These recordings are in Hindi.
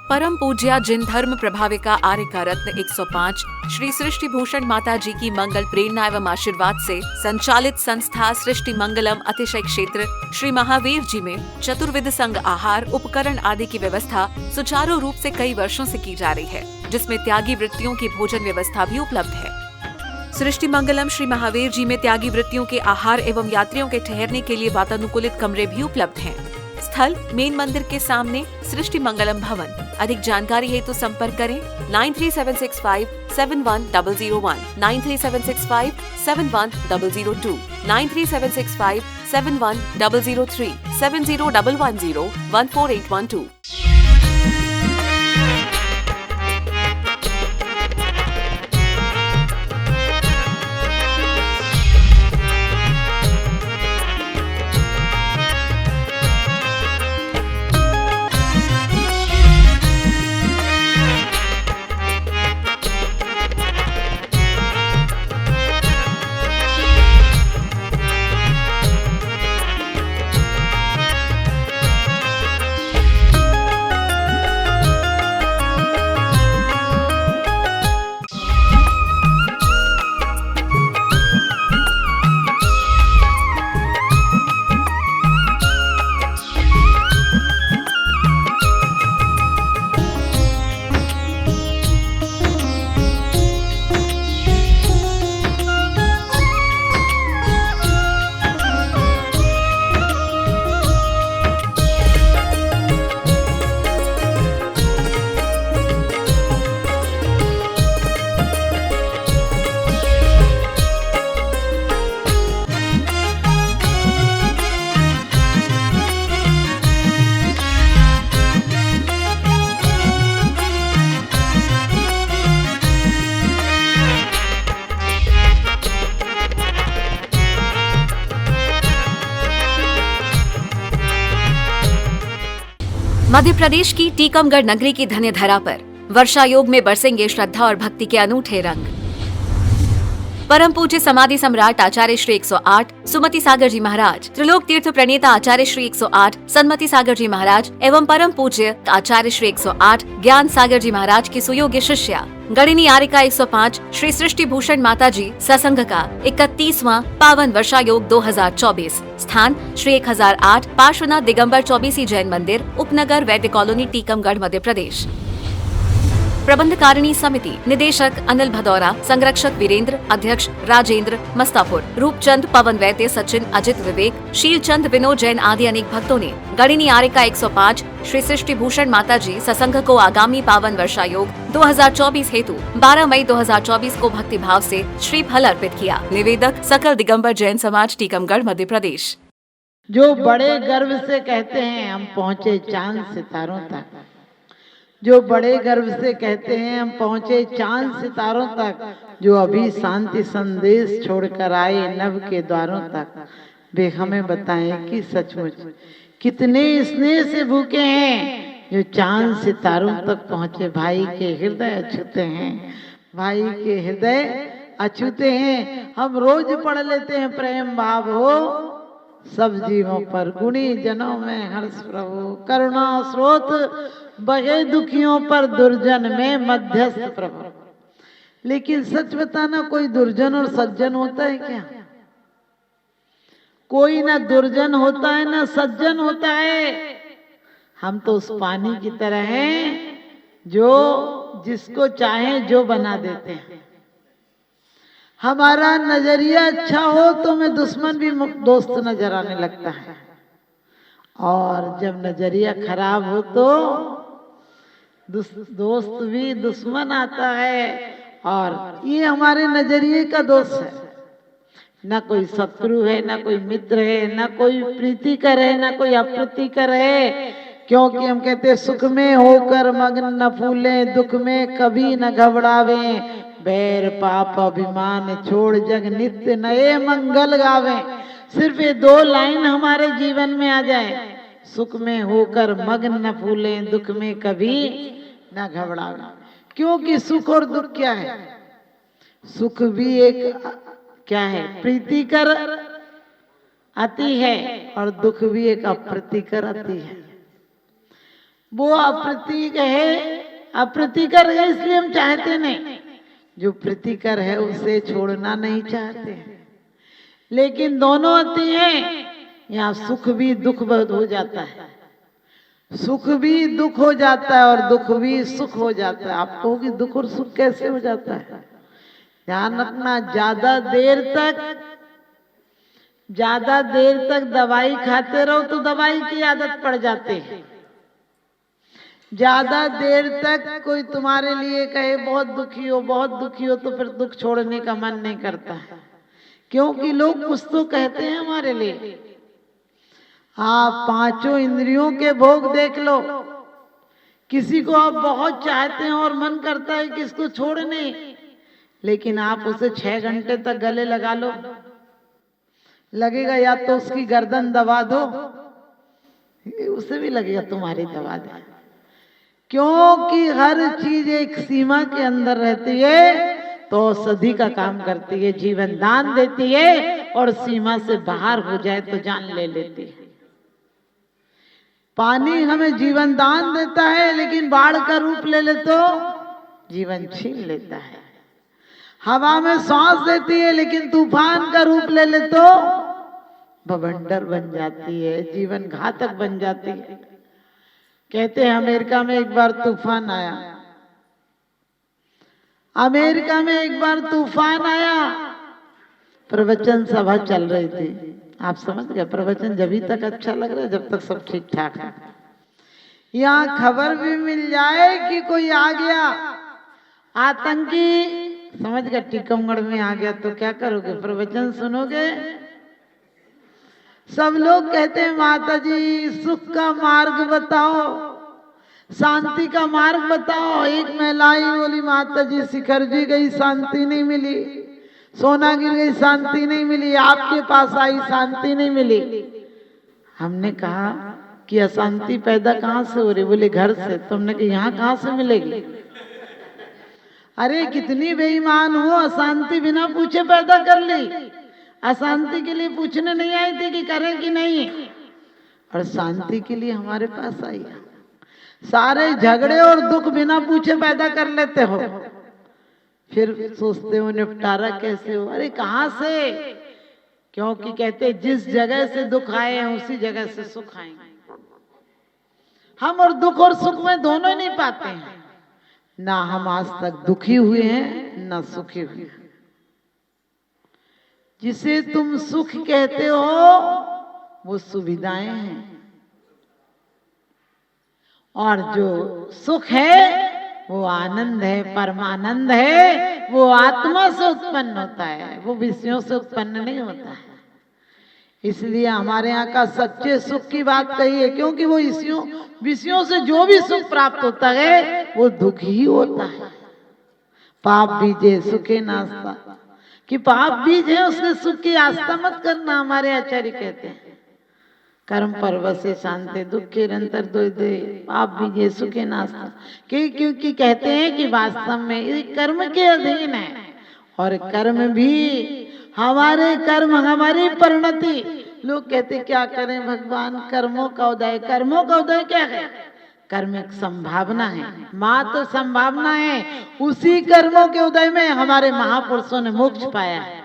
परम पूज्या जिन धर्म प्रभाविका आर्य का रत्न 105 श्री सृष्टि भूषण माता जी की मंगल प्रेरणा एवं आशीर्वाद से संचालित संस्था सृष्टि मंगलम अतिशय क्षेत्र श्री महावीर जी में चतुर्विध संघ आहार उपकरण आदि की व्यवस्था सुचारू रूप से कई वर्षों से की जा रही है, जिसमें त्यागी वृत्तियों की भोजन व्यवस्था भी उपलब्ध है। सृष्टि मंगलम श्री महावीर जी में त्यागी वृत्तियों के आहार एवं यात्रियों के ठहरने के लिए वातानुकूलित कमरे भी उपलब्ध हैं। स्थल मेन मंदिर के सामने सृष्टि मंगलम भवन। अधिक जानकारी हेतु संपर्क करें 9376571001, 9376571002, 9376571003, 7011014812। मध्य प्रदेश की टीकमगढ़ नगरी की धन्य धरा पर वर्षा योग में बरसेंगे श्रद्धा और भक्ति के अनूठे रंग। परम पूज्य समाधि सम्राट आचार्य श्री 108 सुमति सागर जी महाराज, त्रिलोक तीर्थ प्रणेता आचार्य श्री 108 सन्मति सागर जी महाराज एवं परम पूज्य आचार्य श्री 108 ज्ञान सागर जी महाराज की सुयोग्य शिष्या गणिनी आर्यिका 105 श्री सृष्टि भूषण माता जी ससंघ का 31वां पावन वर्षा योग 2024। स्थान श्री 1008 पार्श्वनाथ दिगंबर चौबीसी जैन मंदिर, उपनगर वैद्य कॉलोनी, टीकमगढ़, मध्य प्रदेश। प्रबंधकारिणी समिति निदेशक अनिल भदौरा, संरक्षक वीरेंद्र, अध्यक्ष राजेंद्र मस्तापुर, रूपचंद, पवन वैद्य, सचिन, अजित, विवेक, शीलचंद, विनोद जैन आदि अनेक भक्तों ने गणिनी आर्यिका 105 श्री सृष्टि भूषण माता जी ससंघ को आगामी पावन वर्षा योग 2024 हेतु 12 मई 2024 को भक्ति भाव से श्रीफल अर्पित किया। निवेदक सकल दिगंबर जैन समाज, टीकमगढ़, मध्य प्रदेश। जो बड़े गर्व से कहते हैं हम पहुंचे चांद सितारों तक, जो बड़े गर्व से कहते हैं हम पहुंचे चांद सितारों तक, जो अभी शांति संदेश छोड़कर आए नभ के द्वारों तक, वे हमें बताएं कि सचमुच कितने स्नेह से भूखे हैं जो चांद सितारों तक पहुंचे। भाई के हृदय अछूते हैं, भाई के हृदय अछूते हैं। हम रोज पढ़ लेते हैं प्रेम भाव हो सब जीवों पर, गुणी जनों में हर्ष प्रभु, करुणा स्रोत बहे दुखियों पर, दुर्जन में मध्यस्थ प्रभु। लेकिन सच बताना, कोई दुर्जन और सज्जन होता है क्या? कोई ना दुर्जन होता है ना सज्जन होता है। हम तो उस पानी की तरह हैं जो जिसको चाहे जो बना देते हैं। हमारा नजरिया अच्छा हो तो हमें दुश्मन भी दोस्त नजर आने लगता है, और जब नजरिया खराब हो तो दोस्त भी दुश्मन आता है। और ये हमारे नजरिए का दोष है। ना कोई शत्रु है, ना कोई मित्र है, ना कोई प्रीतिकर है, ना कोई अप्रीतिकर है। क्योंकि हम कहते सुख में होकर मग्न न फूले, दुख में कभी न घबरावे, बैर पाप अभिमान छोड़ जग नित्य नए मंगल गावे। सिर्फ ये 2 लाइन हमारे जीवन में आ जाए, सुख में होकर मग्न न फूले, दुख में कभी न घबरावे। क्योंकि सुख और दुख क्या है? सुख भी एक क्या है? प्रीतिकर अति है, और दुख भी एक अप्रीतिकर अति है। वो अप्रतीक है, अप्रतिकर है, इसलिए हम चाहते नहीं। जो प्रीतिकर है उसे छोड़ना नहीं चाहते, लेकिन दोनों आती हैं। यहाँ सुख भी दुख बहुत हो जाता है, सुख भी दुख हो जाता है और दुख भी सुख हो जाता है। आप कहोगे दुख और सुख कैसे हो जाता है? ध्यान रखना, ज्यादा देर तक दवाई खाते रहो तो दवाई की आदत पड़ जाती है। ज्यादा देर तक कोई तुम्हारे लिए कहे बहुत दुखी हो, बहुत दुखी हो, तो फिर दुख छोड़ने का मन नहीं करता है, क्योंकि लोग कुछ तो कहते हैं हमारे लिए। आप पांचों इंद्रियों के भोग देख लो, किसी को आप बहुत चाहते हैं और मन करता है कि इसको छोड़ने, लेकिन आप उसे 6 घंटे तक गले लगा लो, लगेगा या तो उसकी गर्दन दबा दो, उसे भी लगेगा तुम्हारी दबा दे, क्योंकि हर चीज एक सीमा के अंदर रहती है तो औषधि का काम करती है, जीवन दान देती है, और सीमा से बाहर हो जाए तो जान ले लेती है। पानी हमें जीवन दान देता है, लेकिन बाढ़ का रूप ले ले तो जीवन छीन लेता है। हवा में सांस देती है, लेकिन तूफान का रूप ले ले तो बवंडर बन जाती है, जीवन घातक बन जाती है। कहते हैं अमेरिका में एक बार तूफान आया, अमेरिका में एक बार तूफान आया, प्रवचन सभा चल रही थी। आप समझ गए, प्रवचन जब तक अच्छा लग रहा है जब तक सब ठीक ठाक है। यहाँ खबर भी मिल जाए कि कोई आ गया आतंकी, समझ गए, टीकमगढ़ में आ गया, तो क्या करोगे? प्रवचन सुनोगे? सब लोग कहते हैं माता जी सुख का मार्ग बताओ, शांति का मार्ग बताओ। एक महिला ही बोली माता जी शिखर जी गई शांति नहीं मिली, सोना गिर गई शांति नहीं मिली, आपके पास आई शांति नहीं मिली। हमने कहा कि अशांति पैदा कहाँ से हो रही? बोले घर से। तुमने कहा यहाँ कहाँ से मिलेगी? अरे कितनी बेईमान हो, अशांति बिना पूछे पैदा कर ली। अशांति के लिए पूछने नहीं आई थी कि करें कि नहीं, और शांति के लिए हमारे पास आई। सारे झगड़े और दुख बिना पूछे पैदा कर लेते हो, फिर सोचते हो निपटारा कैसे हो? अरे कहाँ से? क्योंकि कहते जिस जगह से दुख आए हैं उसी जगह से सुख आएंगे। हम और दुख और सुख में दोनों ही नहीं पाते हैं। ना हम आज तक दुखी हुए हैं ना सुखी हुए हैं। जिसे तुम सुख कहते हो वो सुविधाएं हैं, और जो सुख है वो आनंद है, परमानंद है, वो आत्मा से उत्पन्न होता है, वो विषयों से उत्पन्न नहीं होता है। इसलिए हमारे यहाँ का सच्चे सुख की बात कही है, क्योंकि वो विषयों से जो भी सुख प्राप्त होता है वो दुख ही होता है। पाप बीजे सुखे नास्ता, कि पाप बीज है उसके सुख की आस्था मत करना, हमारे आचार्य कहते हैं। कर्म परवसे शांति दुखे निरंतर द्वैधे पाप बीजे सुखे नास्ता, क्योंकि कहते हैं कि वास्तव में ये कर्म के अधीन है, और कर्म भी हमारे कर्म हमारी परिणति। लोग कहते क्या करें भगवान, कर्मों का उदय। कर्मों का उदय क्या है? कर्म एक संभावना है, मात्र संभावना है। उसी कर्मों के उदय में हमारे महापुरुषों ने मोक्ष पाया है।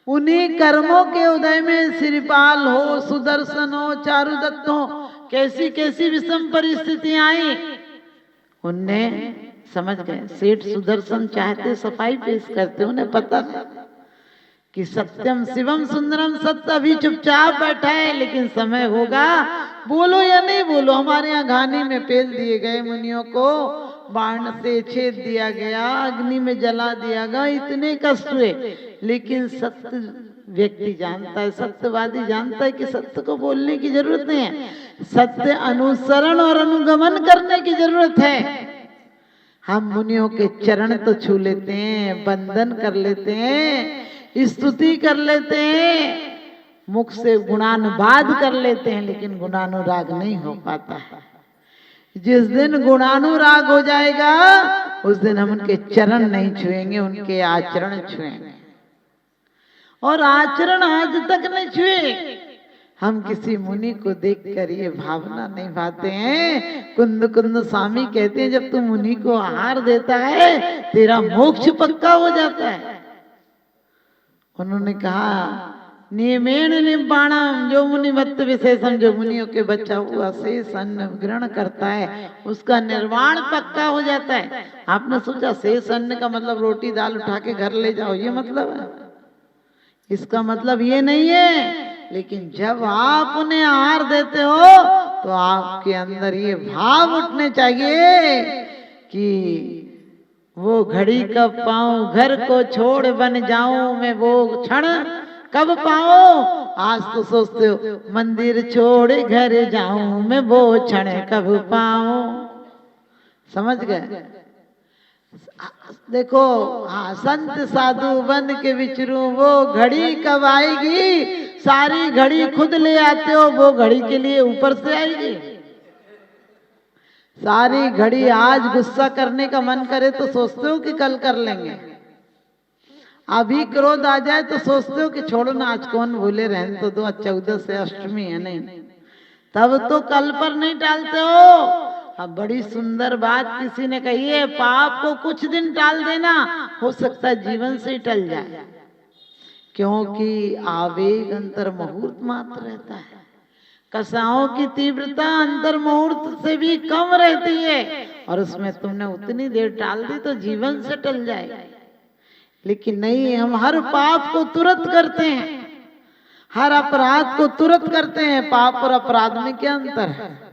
उन्हीं कर्मों के उदय में श्रीपाल हो, सुदर्शन हो, चारुदत्त हो, कैसी कैसी विषम परिस्थितियां आई, उनने समझ गए। सेठ सुदर्शन चाहते सफाई पेश करते, उन्हें पता था कि सत्यम शिवम सुंदरम सत्य अभी चुपचाप बैठा है, लेकिन समय होगा, बोलो या नहीं बोलो। हमारे यहाँ घानी में पेल दिए गए मुनियों को, बाण से छेद दिया गया, अग्नि में जला दिया गया, इतने कष्ट हुए, लेकिन सत्य व्यक्ति जानता है, सत्यवादी जानता है कि सत्य को बोलने की जरूरत नहीं है, सत्य अनुसरण और अनुगमन करने की जरूरत है। हम मुनियों के चरण तो छू लेते हैं, वंदन कर लेते हैं, स्तुति कर लेते हैं, मुख से गुणानुवाद कर लेते हैं, लेकिन गुणानुराग नहीं हो पाता है। जिस दिन गुणानुराग हो जाएगा उस दिन हम उनके चरण नहीं छुएंगे, उनके आचरण छुएंगे। और आचरण आज तक नहीं छुए हम किसी मुनि को देखकर ये भावना नहीं पाते हैं। कुंद कुंद स्वामी कहते हैं जब तू मुनि को आहार देता है तेरा मोक्ष पक्का हो जाता है। उन्होंने कहा नियमेण निब्बाणम, जो मुनि मत्त विशेषम, जो मुनियों के बच्चा हुआ शेष अन्न ग्रहण करता है उसका निर्वाण पक्का हो जाता है। आपने सोचा शेष अन्न का मतलब रोटी दाल उठा के घर ले जाओ, ये मतलब है? इसका मतलब ये नहीं है। लेकिन जब आप उन्हें आहार देते हो तो आपके अंदर ये भाव उठने चाहिए कि वो घड़ी कब पाऊं, घर को छोड़ बन जाऊं मैं, वो क्षण कब पाऊं। आज तो सोचते हो मंदिर छोड़ घर जाऊं मैं, वो क्षण कब पाऊं। समझ गए? देखो हाँ, संत साधु बन के विचरूं, वो घड़ी कब आएगी। सारी घड़ी खुद ले आते हो, वो घड़ी के लिए ऊपर से आएगी। सारी घड़ी आज गुस्सा करने का मन करे तो सोचते हो कि कल कर लेंगे। अभी क्रोध आ जाए तो सोचते हो कि छोड़ो ना, आज कौन भूले, रहने तो दो, 14 से अष्टमी है, नहीं तब तो कल पर नहीं टालते हो। अब बड़ी सुंदर बात किसी ने कही है, पाप को कुछ दिन टाल देना, हो सकता है जीवन से ही टल जाए, क्योंकि आवेग अंतर मुहूर्त मात्र रहता है। कसाओं की तीव्रता अंतर मुहूर्त से भी कम रहती है, और उसमें तुमने उतनी देर टाल दी तो जीवन से टल जाएगा। लेकिन नहीं, हम हर पाप को तुरंत करते हैं, हर अपराध को तुरंत करते हैं। पाप और अपराध में क्या अंतर है?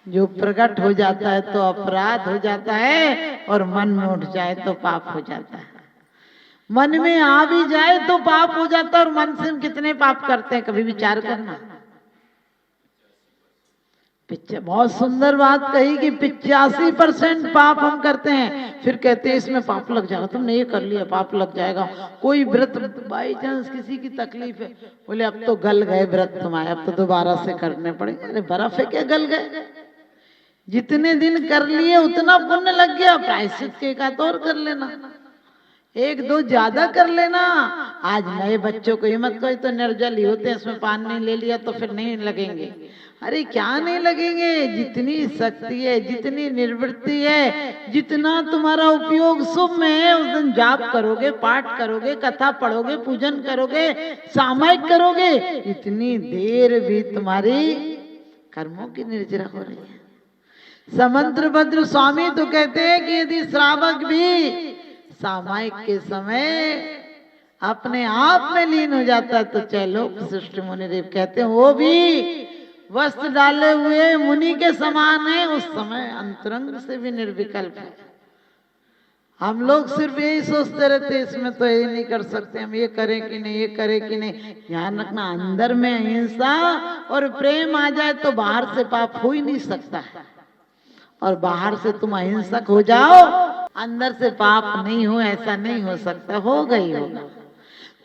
जो प्रकट हो जाता है तो अपराध हो जाता है, और मन में उठ जाए तो पाप हो जाता है। मन में आ भी जाए तो पाप हो जाता है, और मन से हम कितने पाप करते हैं, कभी विचार करना। बहुत सुंदर बात कही कि 85% पाप हम करते हैं, फिर कहते हैं इसमें पाप लग जाएगा, तुमने ये कर लिया पाप लग जाएगा। कोई व्रत बाई चांस किसी की तकलीफ है, बोले अब तो गल गए व्रत तुम्हारे, अब तो दोबारा से करने पड़ेंगे। अरे बर्फ है क्या गल गए? जितने दिन कर लिए उतना पुण्य लग गया, प्रायश्चित के एक आध और कर लेना, 1-2 ज्यादा कर लेना। आज नए बच्चों को हिम्मत कोई तो निर्जल ही होते हैं, इसमें पान नहीं ले लिया तो फिर नहीं लगेंगे। अरे क्या नहीं लगेंगे? जितनी शक्ति है, जितनी निर्वृत्ति है, जितना तुम्हारा उपयोग शुभ में है, उस दिन जाप करोगे, पाठ करोगे, कथा पढ़ोगे, पूजन करोगे, सामायिक करोगे, इतनी देर भी तुम्हारी कर्मों की निर्जरा हो रही है। समंत्र भद्र स्वामी तो कहते हैं कि यदि श्रावक भी सामायिक के समय अपने आप में लीन हो जाता है तो चलो, सृष्टि मुनिदेव कहते हैं वो भी वस्त्र डाले हुए मुनि के समान है, उस समय अंतरंग से भी निर्विकल्प है। हम लोग सिर्फ यही सोचते रहते इसमें तो ये नहीं कर सकते, हम ये करें कि नहीं, ये करें कि नहीं। ध्यान रखना, अंदर में अहिंसा और प्रेम आ जाए तो बाहर से पाप हो ही नहीं सकता है। और बाहर से तुम अहिंसक हो जाओ, अंदर से पाप नहीं हो, ऐसा नहीं हो सकता, हो गई होगा।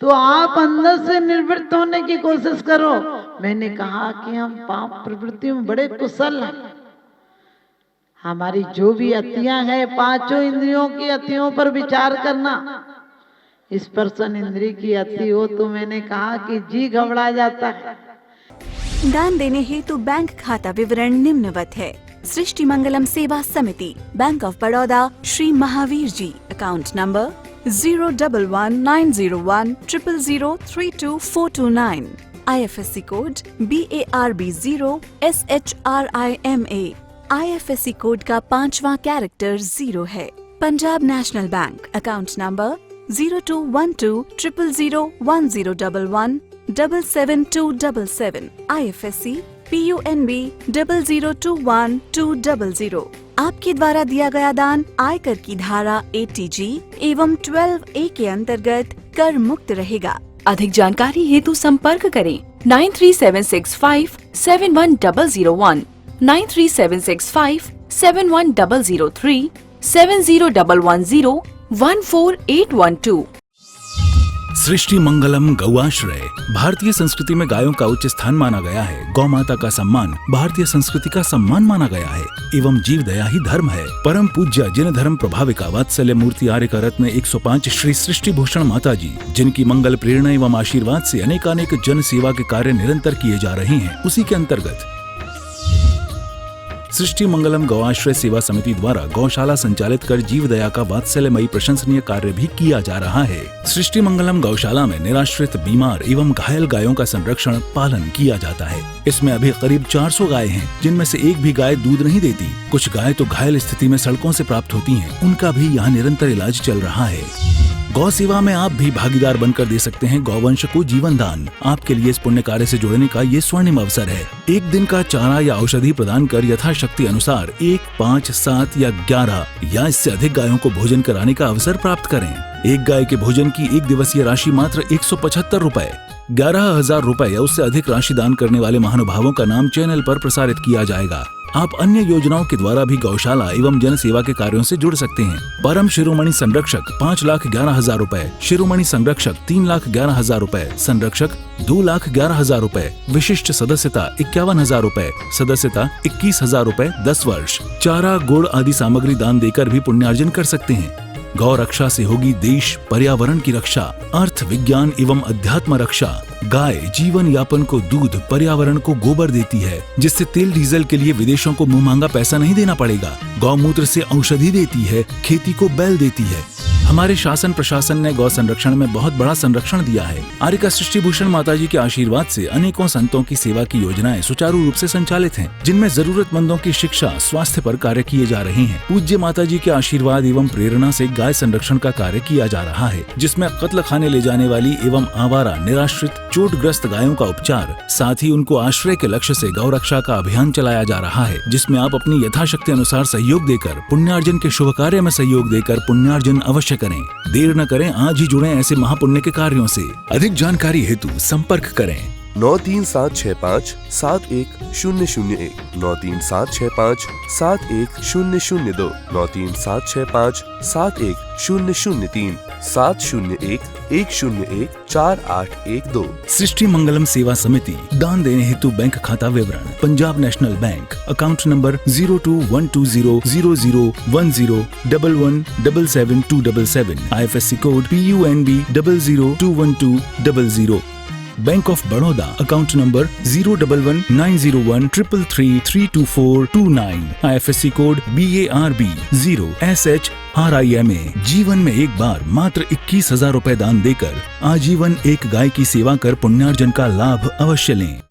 तो आप अंदर से निवृत्त होने की कोशिश करो। मैंने कहा कि हम पाप प्रवृत्ति में बड़े कुशल हैं। हमारी जो भी अतियां हैं, 5 इंद्रियों की अतियों पर विचार करना। स्पर्शन इंद्रिय की अति हो तो मैंने कहा कि जी घबरा जाता है। दान देने हेतु बैंक खाता विवरण निम्नवत है। सृष्टि Mangalam Seva Samiti, bank of Baroda, Shri Mahavir ji, account number 0119010032429, IFSC code BARB0SHRIMA, IFSC code का 5वां कैरेक्टर 0 है। Punjab national bank, account number 0212001011777277, IFSC PUNB 0021200। आपके द्वारा दिया गया दान आयकर की धारा 80G एवं 12A के अंतर्गत कर मुक्त रहेगा। अधिक जानकारी हेतु संपर्क करें 9376571001, 9376571003, 70110148112। सृष्टि मंगलम गौआश्रय। भारतीय संस्कृति में गायों का उच्च स्थान माना गया है। गौ माता का सम्मान भारतीय संस्कृति का सम्मान माना गया है एवं जीव दया ही धर्म है। परम पूज्य जिन धर्म प्रभाविका वात्सल्य मूर्ति आर्य का रत्न 105 श्री सृष्टि भूषण माता जी, जिनकी मंगल प्रेरणा एवं आशीर्वाद से अनेकानेक जन सेवा के कार्य निरंतर किए जा रहे हैं, उसी के अंतर्गत सृष्टि मंगलम गौआश्रय सेवा समिति द्वारा गौशाला संचालित कर जीव दया का वात्सल्यमयी प्रशंसनीय कार्य भी किया जा रहा है। सृष्टि मंगलम गौशाला में निराश्रित, बीमार एवं घायल गायों का संरक्षण पालन किया जाता है। इसमें अभी करीब 400 गाय हैं, जिनमें से एक भी गाय दूध नहीं देती। कुछ गाय तो घायल स्थिति में सड़कों से प्राप्त होती हैं, उनका भी यहाँ निरंतर इलाज चल रहा है। गौ सेवा में आप भी भागीदार बनकर दे सकते हैं गौवंश को जीवन दान। आपके लिए इस पुण्य कार्य से जुड़ने का ये स्वर्णिम अवसर है। एक दिन का चारा या औषधि प्रदान कर यथाशक्ति अनुसार 1, 5, 7 या 11 या इससे अधिक गायों को भोजन कराने का अवसर प्राप्त करें। एक गाय के भोजन की एक दिवसीय राशि मात्र 175 रुपए। 11,000 रुपए या उससे अधिक राशि दान करने वाले महानुभावों का नाम चैनल पर प्रसारित किया जाएगा। आप अन्य योजनाओं के द्वारा भी गौशाला एवं जन सेवा के कार्यों से जुड़ सकते हैं। परम शिरोमणि संरक्षक 5,11,000 रुपए, शिरोमणि संरक्षक 3,11,000 रुपए, संरक्षक 2,11,000 रुपए, विशिष्ट सदस्यता 51,000 रुपए, सदस्यता 21,000 रुपए 10 वर्ष। चारा, गुड़ आदि सामग्री दान देकर भी पुण्यार्जन कर सकते हैं। गौ रक्षा से होगी देश पर्यावरण की रक्षा, अर्थ विज्ञान एवं अध्यात्म रक्षा। गाय जीवन यापन को दूध, पर्यावरण को गोबर देती है, जिससे तेल डीजल के लिए विदेशों को मुंह मांगा पैसा नहीं देना पड़ेगा। गौमूत्र से औषधि देती है, खेती को बैल देती है। हमारे शासन प्रशासन ने गौ संरक्षण में बहुत बड़ा संरक्षण दिया है। आर्य का सृष्टि भूषण माता जी के आशीर्वाद से अनेकों संतों की सेवा की योजनाएं सुचारू रूप से संचालित हैं, जिनमें जरूरतमंदों की शिक्षा, स्वास्थ्य पर कार्य किए जा रहे हैं। पूज्य माता जी के आशीर्वाद एवं प्रेरणा से गाय संरक्षण का कार्य किया जा रहा है, जिसमें कत्ल खाने ले जाने वाली एवं आवारा, निराश्रित, चोटग्रस्त गायों का उपचार, साथ ही उनको आश्रय के लक्ष्य से गौ रक्षा का अभियान चलाया जा रहा है, जिसमें आप अपनी यथाशक्ति अनुसार सहयोग देकर पुण्यार्जन के शुभ कार्य में सहयोग देकर पुण्यार्जन अवश्य करें। देर न करें, आज ही जुड़ें ऐसे महापुण्य के कार्यों से। अधिक जानकारी हेतु संपर्क करें 93765 71001, 93765 71002, 93765 71003, 701 101 4812। सृष्टि मंगलम सेवा समिति। दान देने हेतु बैंक खाता विवरण: Punjab national bank, account number 0212001011777277, IFSC code PUNB 0021200। Bank of Baroda, account number 0119013332429, IFSC code BARB 0SHRIMA। जीवन में एक बार मात्र 21,000 रुपए दान देकर आजीवन एक गाय की सेवा कर पुण्यार्जन का लाभ अवश्य लें।